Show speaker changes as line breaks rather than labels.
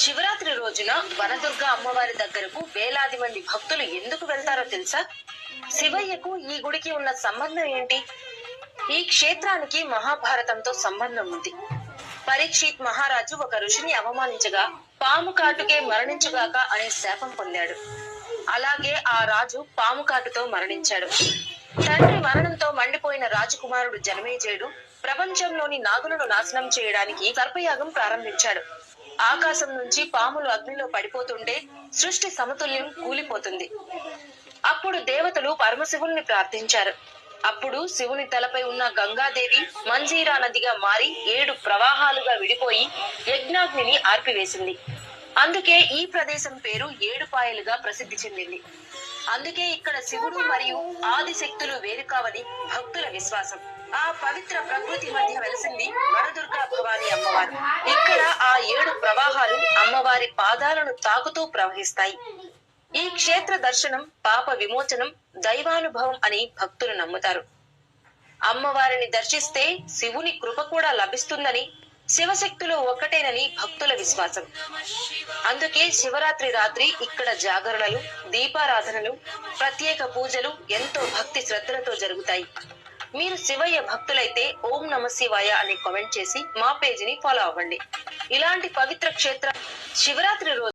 శివరాత్రి రోజున వనదుర్గ అమ్మవారి దగ్గరకు వేలాది మంది భక్తులు ఎందుకు వెళ్తారో తెలుసా? శివయ్యకు ఈ గుడికి ఉన్న సంబంధం ఏంటి? ఈ క్షేత్రానికి మహాభారతంతో సంబంధం ఉంది. పరీక్షిత్ మహారాజు ఒక ఋషిని అవమానించగా పాము కాటుకే మరణించుగాక అనే శాపం పొందాడు. అలాగే ఆ రాజు పాము కాటుతో మరణించాడు. తండ్రి మరణంతో మండిపోయిన రాజకుమారుడు జనమేజయుడు ప్రపంచంలోని నాగులను నాశనం చేయడానికి సర్పయాగం ప్రారంభించాడు. ఆకాశం నుంచి పాములు అగ్నిలో పడిపోతుంటే సృష్టి సమతుల్యం కూలిపోతుంది. అప్పుడు దేవతలు పరమశివుని ప్రార్థించారు. అప్పుడు శివుని తలపై ఉన్న గంగాదేవి మంజీరా నదిగా మారి 7 ప్రవాహాలుగా విడిపోయి యజ్ఞాగ్నిని ఆర్పివేసింది. అందుకే ఈ ప్రదేశం పేరు ఏడుపాయలుగా ప్రసిద్ధి చెందింది. అందుకే ఇక్కడ శివుడు మరియు ఆదిశక్తులు వేరు కావని భక్తుల విశ్వాసం. ఆ పవిత్ర ప్రకృతి మధ్య వెలసింది వనదుర్గా భవాని అమ్మవారు. ఇక్కడ ఆ 7 ప్రవాహాలు అమ్మవారి పాదాలను తాకుతూ ప్రవహిస్తాయి. ఈ క్షేత్ర దర్శనం పాప విమోచనం, దైవానుభవం అని భక్తులు నమ్ముతారు. అమ్మవారిని దర్శిస్తే శివుని కృప కూడా లభిస్తుందని, శివశక్తులు ఒక్కటేనని భక్తుల విశ్వాసం. అందుకే శివరాత్రి రాత్రి ఇక్కడ జాగరణలు, దీపారాధనలు, ప్రత్యేక పూజలు ఎంతో భక్తి శ్రద్ధలతో జరుగుతాయి. మీరు శివయ్య భక్తులైతే ఓం నమ శివాయ అని కామెంట్ చేసి మా పేజీని ఫాలో అవ్వండి. ఇలాంటి పవిత్ర క్షేత్ర శివరాత్రి రోజు